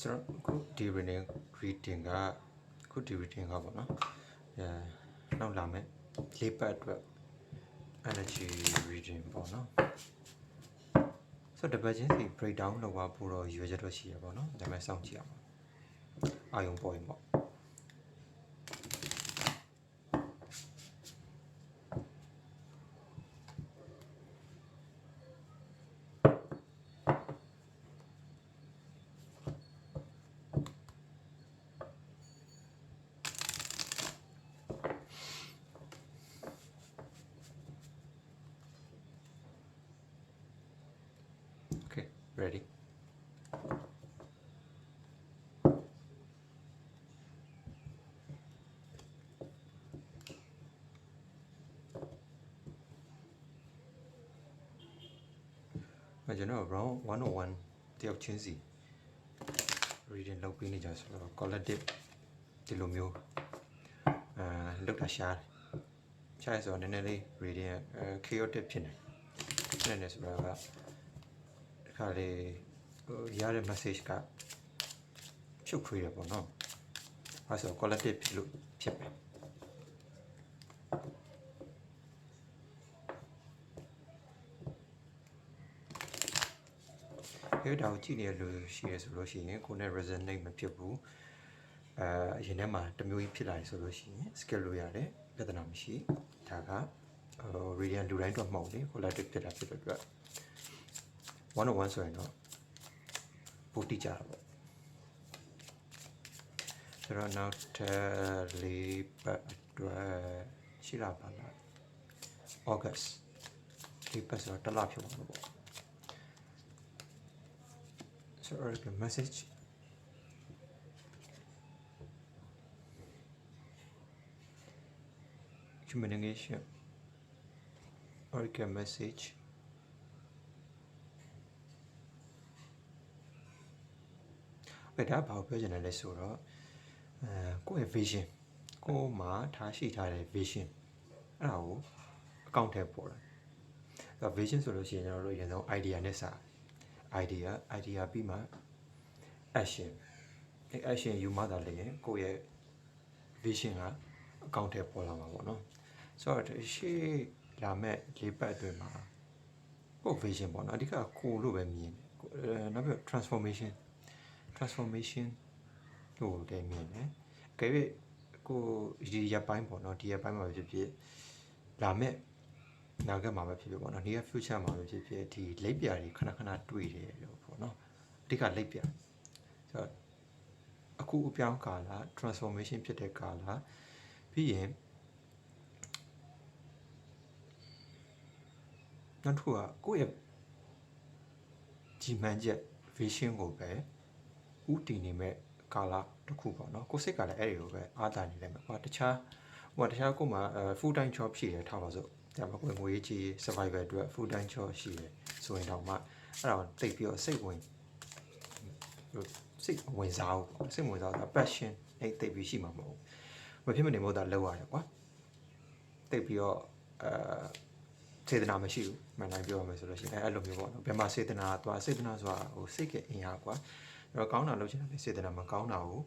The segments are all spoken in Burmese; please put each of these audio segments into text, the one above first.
ဆိုတော့အခုဒီ reading ကအခုဒီ reading ကပေါ့နော်နောက်လာမယ်၄ပတ်အတွက် energy reading ပေါ့နော်ဆိုတော့တပတ်ချင်းစီ breakdown လုပ်ပါဖို့တော့ရွေးချက်တော့ရှိရပေါ့နော်ဒါပေမဲ့စောင့်ကြည့်အောင်အာယုံပေါ်ရင်ပေါ့Ready? Imagine around 101 တယောက်ချင်းစီ reading လုပ်ပြီးနေကြဆိုတော့ collective ဒီလိုမျိုးလောက်တာရှားဆိုတော့နည်းနည်းလေး reading chaotic ဖြစ်နေဆိုတော့ခါလေးရတဲ့ message ကဖြုတ်ထွေးတယ်ပေါ့နော်အဲဆို collective ဖြစ်လို့ဖြစ်မယ်ဒီတော့ကြည့်နေလို့ရှိရဆိုလို့ရှိရင်ကိုယ်နဲ့ resonate မဖြစ်ဘူးအရင်ထဲမှာတစ်မျိုးကြီးဖြစ်လာတယ်ဆိုလို့ရှိရင် skill လို့ရတယ်ပြဿနာမရှိဒါကreading လူတိုင်းတော့မဟုတ်လေ collective ဖြစ်တာဖြစ်တဲ့အတွက်101ဆိုရင်တော့ပိုတိကြတာပေါ့ဆိုတော့နောက်ထပ်လေးပတ်အတွက်ရှိလာပါလား August ဒီပတ်ဆိုတော့တစ်လဖြစ်သွားလို့ပေါ့ဆိုတော့ message communication or messageဒါဘာပြောချင်တယ်လဲဆိုတော့ကိုယ့်ရဲ့ vision ကိုယ်မှာထားရှိထားတဲ့ vision အဲ့ဒါကိုအကောင့်ထဲပေါ်တယ်အဲ့တော့ vision ဆိုလို့ရှိရင်ကျွန်တော်တို့အရင်ဆုံး idea နဲ့စ idea ပြီးမှ action အဲ့ action ယူမှသာလေကိုယ့်ရဲ့ vision ကအကောင့်ထဲပေါ်လာမှာပေါ့နော်ဆိုတော့ရှေ့လာမဲ့၄ပတ်အတွင်းမှာကိုယ့် vision ပေါ့နော်အဓိကကိုလို့ပဲမြင်တယ်နောက်ပြီး transformation ဟိုတည်းမြင်တယ်။ကြည့်ကိုဒီရပိုင်းပေါ့နော်ဒီရပိုင်းမှာပဲဖြစ်ဖြစ်လာမဲ့နာဂတ်မှာပဲဖြစ်ဖြစ်ပေါ့နော် near future မှာပဲဖြစ်ဖြစ်ဒီလိပ်ပြာတွေခဏတွေ့တယ်လို့ပေါ့နော်အဓိကလိပ်ပြာဆိုတော့အခုအပြောင်းကာလ transformation ဖြစ်တဲ့ကာလပြီးရင်နောက်တစ်ခုကကိုယ့်ရဲ့ကြီးမှန်းချက် vision ကိုပဲဥတည်နေမဲ့ကာလတစ်ခုပေါ့နော်ကိုစိတ်ကလည်းအဲ့ဒီလိုပဲအားတာနေလိမ့်မယ်ဟိုတခြားကိုမှ full time job ရှိတယ်ထားပါစို့ဒါမှကိုငွေကြီး survival အတွက် full time job ရှိတယ်ဆိုရင်တော့မှအဲ့ဒါတိတ်ပြီးတော့စိတ်ဝင်စားဘူးစိတ်ဝင်စားတာ passion အဲ့တိတ်ပြီးရှိမှာမဟုတ်မဖြစ်မနေမို့တာလောက်ရတယ်ကွာတိတ်ပြီးတော့စေတနာမရှိဘူးမှန်တိုင်းပြောရမယ်ဆိုလို့ရှိရင်အဲ့လိုမျိုးပေါ့နော်ဘယ်မှာစေတနာသွားစေတနာဆိုတာဟိုစိတ်ကအင်အားကွာအဲ့တော့ကောင်းတာလုပ်ချင်တာလည်းစေတနာမကောင်းတာကို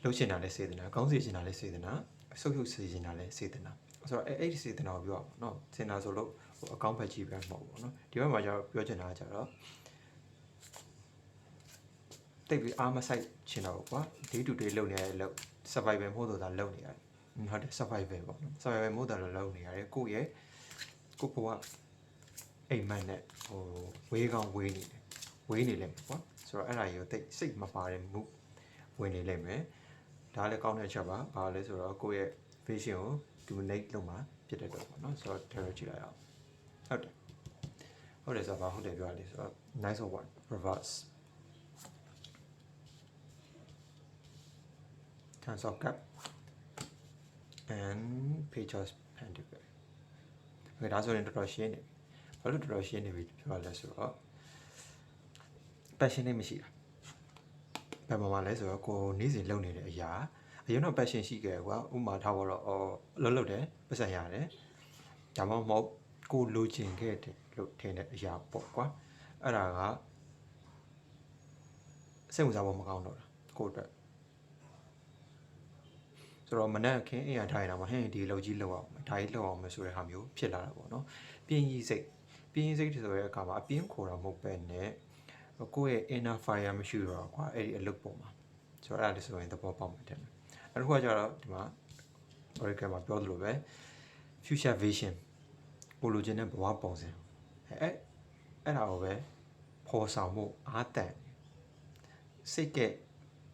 လုပ်ချင်တာလည်းစေတနာကောင်းစေချင်တာလည်းစေတနာဆုပ်ယုပ်စေချင်တာလည်းစေတနာဆိုတော့အဲ့ဒီစေတနာကိုပြောအောင်နော်စေတနာဆိုလို့ဟိုအကောင့်ဖက်ကြီးပဲမဟုတ်ဘူးနော်ဒီဘက်မှာကျတော့ပြောချင်တာကကျတော့တိတ်ပြီးအားမဆိုင်ချင်တော့ကွာ day to day လုပ်နေရတဲ့လုပ် survival မဟုတ်တော့တာလုပ်နေရတယ်ဟုတ်တယ် survival ပေါ့နော် survival မဟုတ်တာလုပ်နေရတယ်ကိုယ့်ရဲ့ကိုကအိမ်မက်နဲ့ဟိုဝေးကောင်းဝေးနေလိမ့်မယ်ပေါ့ဆိုတော့အဲ့ဒါကြီးကိုတိတ်စိတ်မပါတဲ့မှုဝင်နေလိမ့်မယ်ဒါလည်းကောင်းတဲ့အချက်ပါဘာလဲဆိုတော့ကိုယ့်ရဲ့ vision ကို dominate လုပ်မှာဖြစ်တဲ့တော့ပေါ့နော်ဆိုတော့ terror ကြည့်လိုက်အောင်ဟုတ်တယ်ဆိုတော့ဟုတ်တယ်ပြောရလေဆိုတော့ nice one reverse Ten of Cups and Page of Pentacles ဒါဆိုရင်တော်တော်ရှင်းနေပြီဘာလို့တော်တော်ရှင်းနေပြီပြောလဲဆိုတော့ passion နဲ့မရှိတာဘယ်မှာလဲဆိုတော့ကိုနေ့စဉ်လုပ်နေတဲ့အရာအရင်တော့ passion ရှိခဲ့ကွာဥမာထားတော့အလုပ်လုပ်တယ်ပတ်စံရတယ်ဒါမှမဟုတ်ကိုလိုချင်ခဲ့တယ်လို့ထင်တဲ့အရာပေါ့ကွာအဲ့ဒါက စိတ်ဝင်စားဖို့မကောင်းတော့တာကိုအတွက်ဆိုတော့မနက်ခင်းအိမ်ရထိုင်တာမှာဟင်းဒီလောက်ကြီးလောက်အောင်ဒါကြီးလောက်အောင်မယ်ဆိုတဲ့ဟာမျိုးဖြစ်လာတာပေါ့နော်ပြင်းကြီးစိတ်ဆိုတဲ့အခါမှာအပြင်းခေါ်တာမဟုတ်ပဲနဲ့ကိုယ့်ရဲ့ inner fire မရှိတော့ကွာအဲ့ဒီအလုပ်ပေါ်မှာဆိုတော့အဲ့ဒါလေးဆိုရင်သဘောပေါက်မှတယ်နောက်တစ်ခုကကျတော့ဒီမှာ Oracle မှာပြောသလိုပဲ future vision ကိုလိုချင်တဲ့ဘဝပုံစံအဲ့ဒါကိုပဲပေါ်ဆောင်မှုအားတန်စိတ်က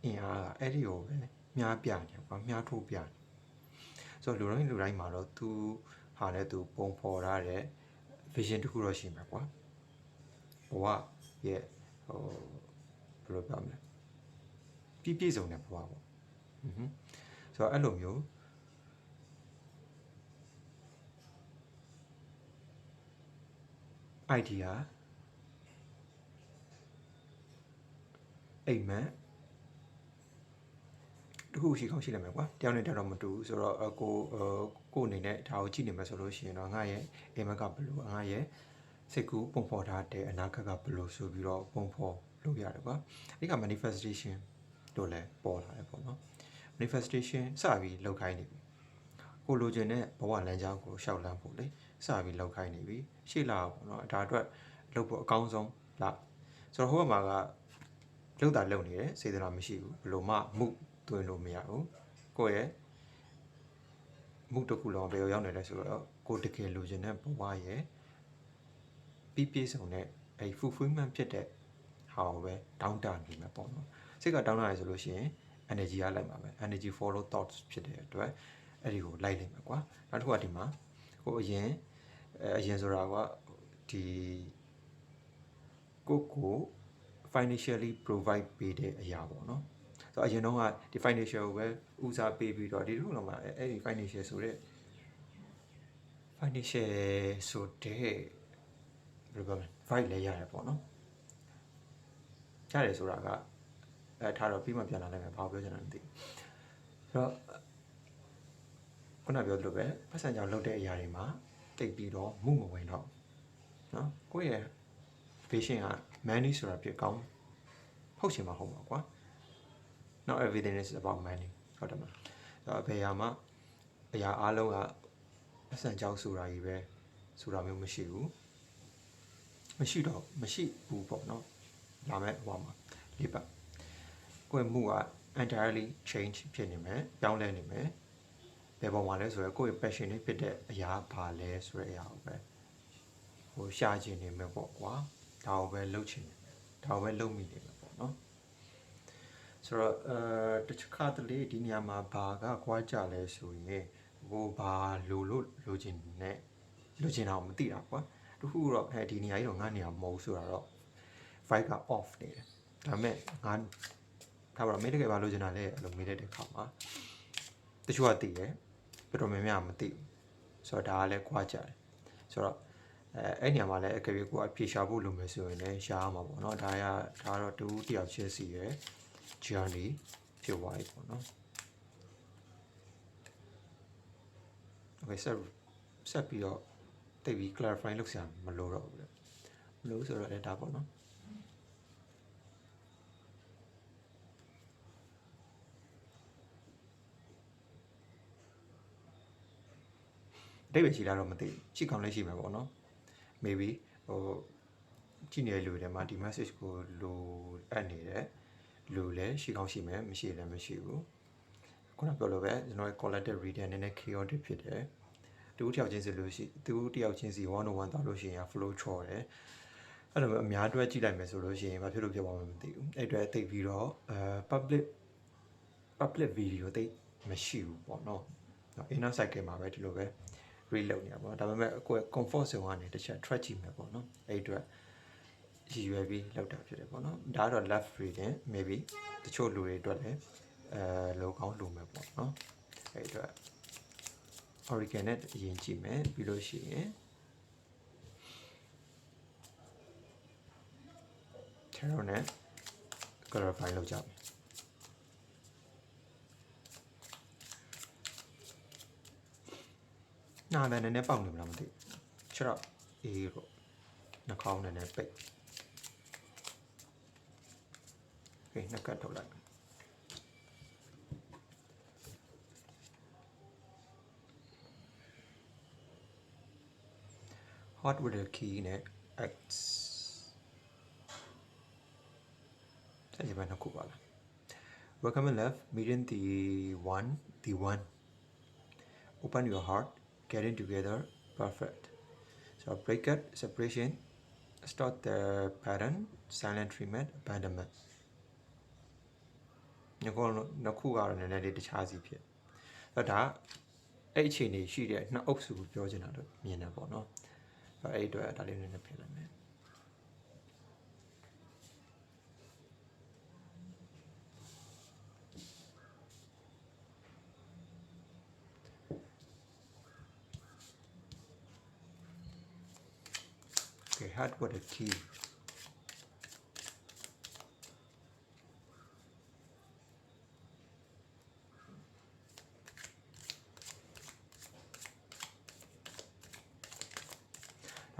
အင်အားကအဲ့ဒီကိုပဲမြားပြနေကွာမြားထိုးပြနေဆိုတော့လူတိုင်းမှာတော့သူဟာလည်းသူပုံဖော်ထားတဲ့ vision တစ်ခုတော့ရှိမှာကွာဘဝရဲ့ဘယ်လိုပြောမလဲပြည့်စုံတဲ့ဘဝပေါ့ဆိုတော့အဲ့လိုမျိုးidea အိမ်မက်တခုရှိကောင်းရှိနိုင်မယ်ကွာတယောက်နဲ့တယောက်တော့မတူဘူးဆိုတော့ကိုအနေနဲ့ဒါကိုကြည့်နေမယ်ဆိုလို့ရှိရင်တော့ငါရဲ့အိမ်မက်ကဘယ်လိုငါရဲ့စိတ်ကူးပုံဖော်ထားတဲ့အနာဂတ်ကဘယ်လိုဆိုပြီးတော့ပုံဖော်လုပ်ရတယ်ကွာဒီက manifestation လို့လည်းပေါ်လာတယ်ပေါ့နော် manifestation စပြီးလောက်ခိုင်းနေပြီကိုလိုချင်တဲ့ဘဝလမ်းကြောင်းကိုရှောက်လန်းဖို့လေစပြီးလောက်ခိုင်းနေပြီရှေ့လာပေါ့နော်ဒါအတွက်လုပ်ဖို့အကောင်းဆုံးလားဆိုတော့ဟိုဘက်မှာကလုပ်တာလုပ်နေတယ်စေတနာမရှိဘူးဘလို့မှမှုသွင်းလို့မရဘူးကိုယ့်ရဲ့မှုတစ်ခုလုံးဘယ်ရောက်နေလဲဆိုတော့ကိုတကယ်လိုချင်တဲ့ဘဝရဲ့ပြည့်စုံတဲ့အဲ fulfillment ဖြစ်တဲ့ဟာကိုပဲတောင်းတနေမှာပေါ့နော်စိတ်ကတောင်းတရဆိုလို့ရှိရင် energy ကလိုက်မှာပဲ energy follow thoughts ဖြစ်တဲ့အတွက်အဲ့ဒီကိုလိုက်လိမ့်မယ်ကွာနောက်တစ်ခုကဒီမှာကိုအရင်ဆိုတာကဒီကို financially provide ပေးတဲ့အရာပေါ့နော်ဆိုတော့အရင်တော့ကဒီ financial ကိုပဲဦးစားပေးပြီးတော့ဒီလိုတော့မှအဲ့ဒီ financial ဆိုတဲ့ဘယ်လိုပြောမလဲ vibe လည်းရတယ်ပေါ့နော်ရတယ်ဆိုတာကထားတော့ပြီးမှပြန်လာနိုင်မယ်ဘာပြောချင်တာမသိဘူးဆိုတော့ခုနပြောသလိုပဲပတ်စံကြောင့်လုပ်တဲ့အရာတွေမှာတိတ်ပြီးတော့မှုမဝင်တော့နော်ကိုယ့်ရဲ့ vision က money ဆိုတာဖြစ်ကောင်းဟုတ်ချင်မှာဟုတ်ပါကွာ not everything is about money ဟုတ်တယ်မလားဆိုတော့ဘယ်ရာမှာအရာအားလုံးကပတ်စံကြောင့်ဆိုတာကြီးပဲဆိုတာမျိုးမရှိဘူးပေါ့နော်လာမဲ့ဟိုမှာလေးပတ်ကိုယ့်မှုက entirely change ဖြစ်နေမယ်ပြောင်းလဲနေမယ်ဘယ်ပေါ်မှာလဲဆိုတော့ကိုယ့်ရဲ့ passion လေးဖြစ်တဲ့အရာဘာလဲဆိုတဲ့အရာကိုပဲဟိုရှာချင်နေမယ်ပေါ့ကွာဒါကိုပဲလုပ်ချင်နေမယ်ဒါကိုပဲလုပ်မိနေမယ်ပေါ့နော်ဆိုတော့တခြားခါတလေဒီနေရာမှာဘာကကွာကြလဲဆိုရင်ဟိုဘာလိုချင်တာမသိတာကွာတခုတော့ဒီနေရာကြီးတော့ငါနေရာမဟုတ်ဆိုတာတော့ vibe က off နေတယ်ဒါပေမဲ့ငါထားပါတော့မင်းတကယ်ဘာလိုချင်တာလဲအဲ့လိုမေးတဲ့အခါမှာတချို့ကသိတယ်ပြတော်များများမသိဘူးဆိုတော့ဒါကလည်းကွာကြတယ်ဆိုတော့အဲ့နေရာမှာလည်းအကယ်၍ကိုအဖြေရှာဖို့လိုမယ်ဆိုရင်လည်းရှားရမှာပေါ့နော်ဒါတော့တူတယောက်ချင်းစီရဲ့ journey ဖြစ်သွားပြီပေါ့နော် okay ဆက်ပြီးတော့တိတ်ပြီး clarify လုပ်စရာမလိုတော့ဘူးလေမလိုဆိုတော့လည်းဒါပေါ့နော်အတိတ်ပဲရှိလာတော့မသိရှိကောင်းလည်းရှိမှာပေါ့နော် maybe ဟိုကြည့်နေတဲ့လူတွေမှာဒီ message ကိုလိုအပ်နေတဲ့လူလည်းရှိကောင်းရှိမယ်မရှိလည်းမရှိဘူးခုနပြောလို့ပဲကျွန်တော်ရဲ့ collective reader နည်းနည်း chaotic ဖြစ်တယ်တူတယောက်ချင်းစီလို့ရှိတူတယောက်ချင်းစီ101တောက်လို့ရှိရင် flow ချော်တယ်အဲ့လိုအများအတွက်ကြည့်လိုက်မယ်ဆိုလို့ရှိရင်ဘာဖြစ်လို့ပြောမှမသိဘူးအဲ့အတွက်သိပြီးတော့public video သိမရှိဘူးပေါ့နော် inner cycle မှာပဲဒီလိုပဲ read လုပ်နေတာပေါ့ဒါပေမဲ့ကိုယ် comfort zone ကနေတစ်ချက် track ကြည့်မယ်ပေါ့နော်အဲ့အတွက်ရည်ရွယ်ပြီးလောက်တာဖြစ်တယ်ပေါ့နော်ဒါကတော့ left reading maybe တချို့လူတွေအတွက်လည်းလောကောင်းလို့မယ်ပေါ့နော်အဲ့အတွက် Oracle နဲ့အရင်ကြည့်မယ်ပြီးလို့ရှိရင် Tarot နဲ့ clarify လုပ်ကြမယ်နားလည်းနည်းနည်းပေါက်နေမလားမသိဘူးခြေတော့အေးတော့နှာခေါင်းနည်းနည်းပိတ် okay နှစ်ကတ်ထုတ်လိုက် hot with the key နဲ့ x အဲ့ဒီမှာနှစ်ခုပါလား welcome and love meeting the one open your heart getting together perfect so break it separation start the pattern silent treatment abandonment နှစ်ခုကတော့နည်းနည်းလေးတခြားစီဖြစ်အဲ့ဒါအဲ့အခြေအနေရှိတဲ့နှစ်အုပ်စုကိုပြောချင်တာလို့မြင်တယ်ပေါ့နော်အဲ့အတွက်ဒါလေးနည်းနည်းဖြစ်လိုက်မယ် okay hard with the key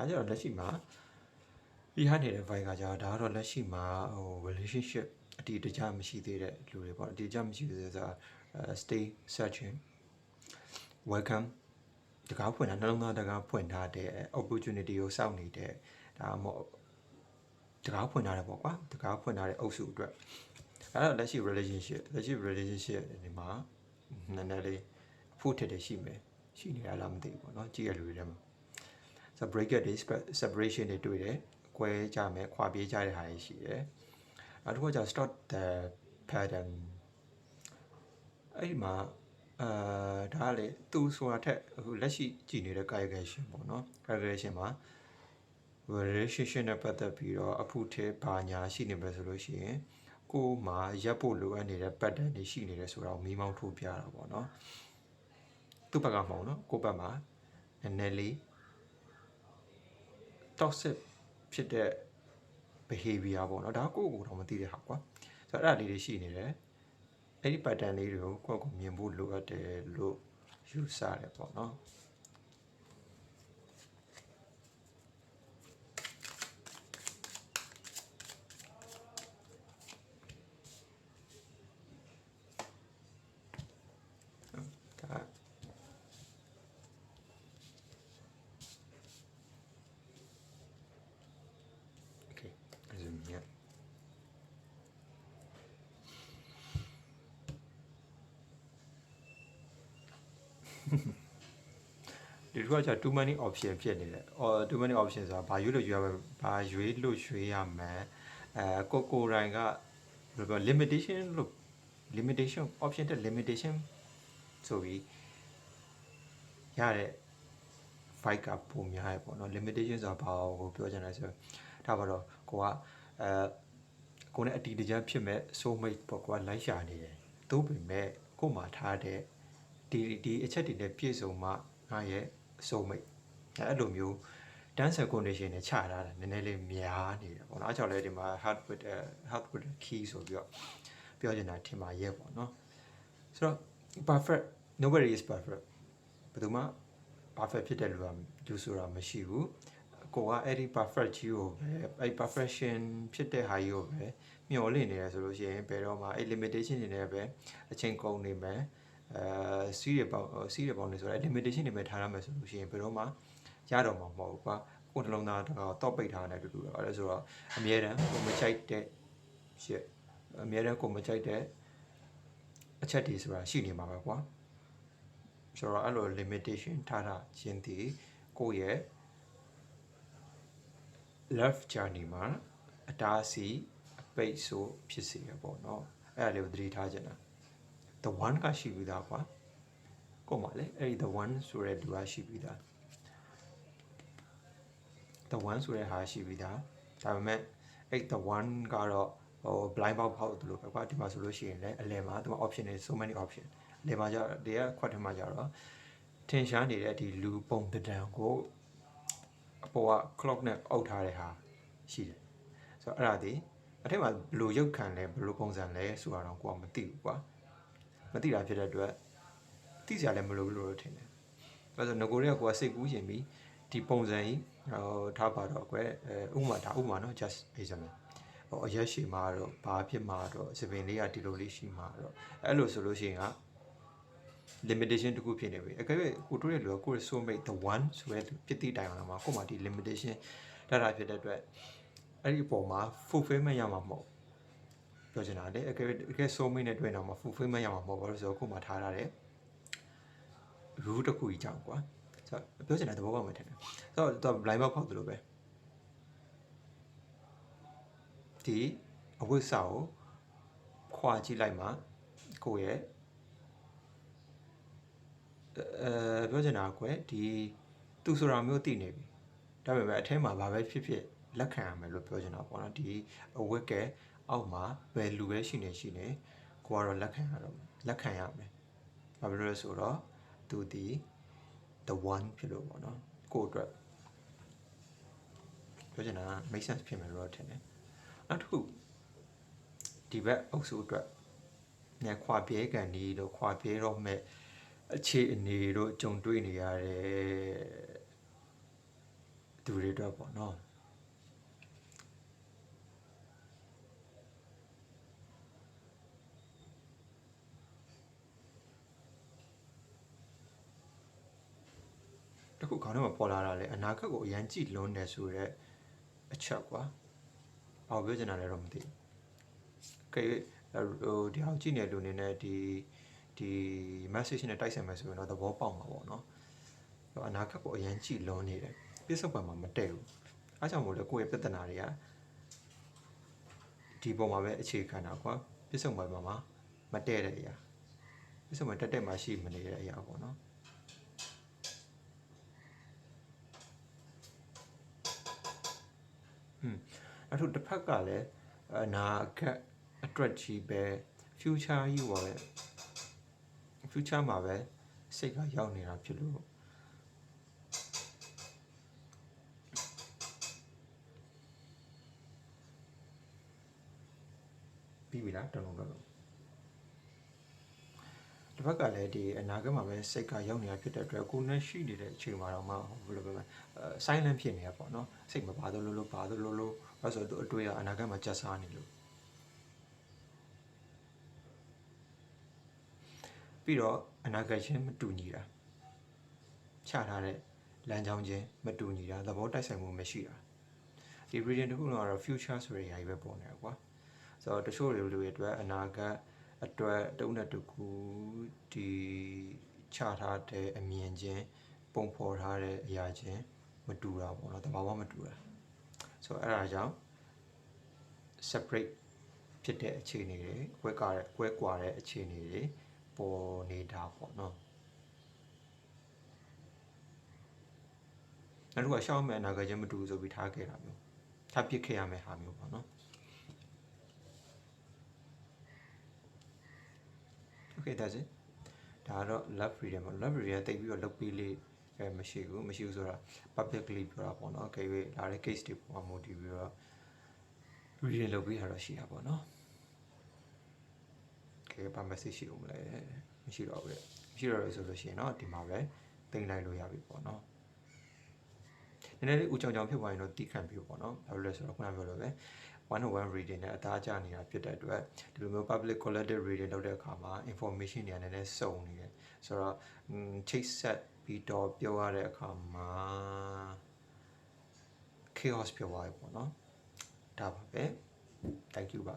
ဒါကြတော့လက်ရှိမှာဒီဟာနေတဲ့ vibe ကကြာဒါကတော့လက်ရှိမှာဟို relationship အတီးတကြမရှိသေးတဲ့လူတွေပေါ့အတီးတကြမရှိသေးတဲ့ဆိုတာ stay searching welcome တကားဖွင့်တာနှလုံးသားတကားဖွင့်ထားတဲ့ opportunity ကိုစောင့်နေတဲ့ဒါမှမဟုတ်တကားဖွင့်ထားတယ်ပေါ့ကွာတကားဖွင့်ထားတဲ့အုပ်စုအတွက်အဲ့တော့လက်ရှိ relationship ဒီမှာနည်းနည်းလေးဖို့ထက်တယ်ရှိမယ်ရှိနေတာလားမသိဘူးပေါ့နော်ကြည့်ရလူတွေထဲမှာso break it is separation တွေတွေ့တယ်ကွဲကြမယ်ခွာပြေးကြတဲ့ဟာတွေရှိတယ်နောက်တစ်ခုက start the pattern အဲ့ဒီမှာဒါကလေသူဆိုတာထက်အခုလက်ရှိကြည်နေတဲ့ calculation ပေါ့နော် calculation မှာ relationship နဲ့ပတ်သက်ပြီးတော့အဖို့ထဲဘာညာရှိနေမယ်ဆိုလို့ရှိရင်ကိုယ်မှာရပ်ဖို့လိုအပ်နေတဲ့ pattern တွေရှိနေတယ်ဆိုတော့မိမောင်းထိုးပြတာပေါ့နော်သူ့ဘက်ကမဟုတ်နော်ကိုယ့်ဘက်မှာနည်းနည်းလေး toxic ဖြစ်တဲ့ behavior ပေါ့နော်ဒါကိုယ့်ကိုယ်တော့မသိတဲ့ဟာကွာဆိုတော့အဲ့ဒါလေးတွေရှိနေတယ်အဲ့ဒီ pattern လေးတွေကိုကိုယ့်ကိုမြင်ဖို့လိုအပ်တယ်လို့ယူဆတယ်ပေါ့နော်ဒီတစ်ခုက too many option ဖြစ်နေတယ် too many option ဆိုတာဘာရွေးလို့ရွေးရမယ်ဘာရွေးလို့ရွေးရမယ်ကိုရိုင်းကဘယ်လိုပြော limitation option တဲ့ limitation ဆိုပြီးရတဲ့ fight ကပုံများရပေါ့နော် limitation ဆိုတာဘာကိုပြောချင်လဲဆိုတော့ဒါပါတော့ကိုနဲ့အတီးတကြဖြစ်မဲ့ soulmate ပေါ့ကွာလိုက်ရှာနေတယ်သို့ပေမဲ့ကို့မှာထားတဲ့ဒီအချက်တွေနဲ့ပြည့်စုံမှငါရဲ့soulmate အဲ့လိုမျိုး dance condition နဲ့ချထားတာနည်းနည်းလေးများနေတယ်ပေါ့နော်အဲ့ကြောင့်လည်းဒီမှာ hard with the key ဆိုပြီးတော့ပြောချင်တာထင်ပါရဲ့ပေါ့နော်ဆိုတော့ perfect nobody is perfect ဘယ်သူမှ perfect ဖြစ်တဲ့လူဆိုတာမရှိဘူးကိုကအဲ့ဒီ perfect ကြီးကိုပဲအဲ့ perfection ဖြစ်တဲ့ဟာကြီးကိုပဲမျှော်လင့်နေရဆိုလို့ရှိရင်ဘယ်တော့မှအဲ့ limitation တွေနဲ့ပဲအချိန်ကုန်နေမယ်စီးရပေါင်းနေဆိုတော့ limitation တွေပဲထားရမယ်ဆိုလို့ရှိရင်ဘယ်တော့မှရတော့မှာမဟုတ်ဘူးကွာကိုယ်နှလုံးသားတော့ပိတ်ထားတဲ့အတူတူပဲအဲ့ဒါဆိုတော့အမြဲတမ်းကိုမချိုက်တဲ့ shit အမြဲတမ်းကိုမချိုက်တဲ့အချက်တွေဆိုတာရှိနေမှာပဲကွာဆိုတော့အဲ့လို limitation ထားတာခြင်းတည်ကိုယ့်ရဲ့ love journey မှာအတားအဆီးအပိတ်ဆို့ဖြစ်စေရပေါ့နော်အဲ့ဒါလေးကိုသတိထားကြတာ the one ကရှိပြီးသားကွာကို့မှာလေအဲ့ဒီ the one ဆိုတဲ့လူကရှိပြီးသား the one ဆိုတဲ့ဟာရှိပြီးသားဒါပေမဲ့အဲ့ the one ကတော့blind box ဖောက်တယ်လို့ပဲကွာဒီမှာဆိုလို့ရှိရင်လည်းအလယ်မှာသူက option တွေ so many option အလယ်မှာကျတော့ဒီကခွက်ထဲမှာကျတော့ထင်ရှားနေတဲ့ဒီလူပုံတံကိုအပေါ်က clock နဲ့အုပ်ထားတဲ့ဟာရှိတယ်ဆိုတော့အဲ့ဒါဒီအထက်မှာဘယ်လိုရုပ်ခံလဲဘယ်လိုပုံစံလဲဆိုတာတော့ကိုကမသိဘူးကွာမသိတာဖြစ်တဲ့အတွက်သိစရာလည်းမလိုဘူးလို့ထင်တယ်အဲ့ဆိုငကိုတွေကကိုကစိတ်ကူးရှင်ပြီးဒီပုံစံကြီးထားပါတော့ကွယ်ဥပမာနော် just example ဥ အရက်ရှိမှာတော့ဘာဖြစ်မှာတော့စပင်လေးကဒီလိုလေးရှိမှာတော့အဲ့လိုဆိုလို့ရှိရင်က limitation တခုဖြစ်နေပြီအကယ်၍ကိုတို့ရဲ့လူကကိုယ့် soulmate the one ဆိုရဲဖြစ်သည့်တိုင်အောင်မှာကို့မှာဒီ limitation ဒါဖြစ်တဲ့အတွက်အဲ့ဒီအပေါ်မှာ fulfillment ရမှာမဟုတ်ပြောချင်တာလေအကယ် soulmate နဲ့တွေ့တော့မှာ fulfillment ရမှာမဟုတ်ဘာလို့ဆိုတော့ကို့မှာထားရတယ် rule တခုကြီးကြောင့်ကွာဆိုတော့ပြောချင်တဲ့သဘောပေါက်မှထင်တယ်ဆိုတော့ blind box ဖောက်သလိုပဲဒီအဝိစာကိုခွာကြည့်လိုက်မှကိုယ့်ရဲ့ပြောချင်တာကွယ်ဒီသူဆိုတာမျိုးသိနေပြီဒါပေမဲ့အထဲမှာဘာပဲဖြစ်ဖြစ်လက်ခံရမယ်လို့ပြောချင်တာပေါ့နော်ဒီအဝိကဲအောက်မှာဘယ်လူပဲရှိနေကိုကတော့လက်ခံရမယ်ဘာဖြစ်လို့လဲဆိုတော့သူဒီ the one ဖြစ်လို့ပေါ့နော်ကိုအတွက်ပြောချင်တာ make sense ဖြစ်မယ်လို့ထင်တယ်နောက်တစ်ခုဒီဘက်အုပ်စုအတွက်ညခွာပြဲကန်ဒီတို့ခွာပြဲတော့မဲ့အခြေအနေတို့ကြုံတွေ့နေရတဲ့သူတွေအတွက်ပေါ့နော်တခုခေါင်းထဲမှာပေါ်လာတာလေအနာဂတ်ကိုအရန်ကြည့်လွန်းနေဆိုရဲအချက်ကွာဘာပြောချင်တာလဲတော့မသိဘူးကဲဟိုဒီအောင်ကြည့်နေလူနေနဲ့ဒီ message နဲ့တိုက်ဆိုင်မယ်ဆိုရင်တော့သဘောပေါက်မှာပေါ့နော်အနာဂတ်ကိုအရန်ကြည့်လွန်းနေတယ်ပြစ္ဆုတ်ပံမှာမတည့်ဘူးအားကြောင့်မို့လဲကိုယ့်ရဲ့ပြဿနာတွေကဒီပုံမှာပဲအခြေခံတာကွာပြစ္ဆုတ်ပံမှာမတည့်တဲ့အရာပြစ္ဆုတ်ပံတက်မှရှိမနေတဲ့အရာပေါ့နော်နောက်တစ်တစ်ဖက်ကလည်းအနာဂတ်အတွက်ကြီးပဲ future ကြီးပါပဲ future မှာပဲစိတ်ကရောက်နေတာဖြစ်လို့ပြီးပြီလားတော်တော်တစ်ဖက်ကလည်းဒီအနာဂတ်မှာပဲစိတ်ကရောက်နေတာဖြစ်တဲ့အတွက်ကိုယ်နဲ့ရှိနေတဲ့အချိန်မှာတော့မှဘယ်လိုပြောမလဲ silent ဖြစ်နေရပေါ့နော်စိတ်မပါတော့လို့ဘာလို့လို့ဘာဆိုတော့အတွေ့အနာဂတ်မှာကြက်စားနေလို့ပြီးတော့အနာဂတ်ချင်းမတူညီတာချထားတဲ့လမ်းကြောင်းချင်းမတူညီတာသဘောတိုက်ဆိုင်မှုမရှိတာဒီ reading တစ်ခုလုံးကတော့ future ဆိုတဲ့ຢာကြီးပဲပေါ်နေတာကွာဆိုတော့တချို့လူတွေအတွက်အနာဂတ်အတွက်တုံးတဲ့တကူဒီချထားတဲ့အမြင်ချင်းပုံဖော်ထားတဲ့အရာချင်းမတူတာပေါ့နော်တဘာဝမတူတာဆိုတော့အဲ့ဒါကြောင့် separate ဖြစ်တဲ့အခြေအနေတွေကွဲကွာတဲ့အခြေအနေတွေပေါ်နေတာပေါ့နော်နောက်တစ်ခုကရှောင်းမဲ့အနာဂတ်ချင်းမတူဆိုပြီးထားခဲ့တာမျိုးထားပစ်ခဲ့ရမယ့်ဟာမျိုးပေါ့နော် Okay that's it ဒါကတော့ love reading ပေါ့ love reading တိတ်ပြီးတော့လုပ်ပြီးလေးမရှိဘူးဆိုတာ publicly ပြောတာပေါ့နော်အကယ်၍လာတဲ့ case တွေပေါ်မှာ motive ပြီးတော့ reading လုပ်ပြီးတာတော့ရှိတာပေါ့နော်ကဲဘာ message ရှိဦးမလဲမရှိတော့ဘူးမရှိတော့လို့ဆိုလို့ရှိရင်တော့ဒီမှာပဲတင်လိုက်လို့ရပြီပေါ့နော်နည်းနည်းလေးဦးကြောင်ဖြစ်သွားရင်တော့တီးခံပြီပေါ့နော်ဘာလို့လဲဆိုတော့ခုနပြောလို့ပဲ101 reading နဲ့အသားကျနေတာဖြစ်တဲ့အတွက်ဒီလိုမျိုး public collective reading လုပ်တဲ့အခါမှာ information တွေကလည်းနည်းနည်းစုံနေတယ်ဆိုတော့ချိတ်ဆက်ပြီးတော့ပြောရတဲ့အခါမှာ chaos ဖြစ်သွားပြီပေါ့နော်ဒါပါပဲ thank you ပါ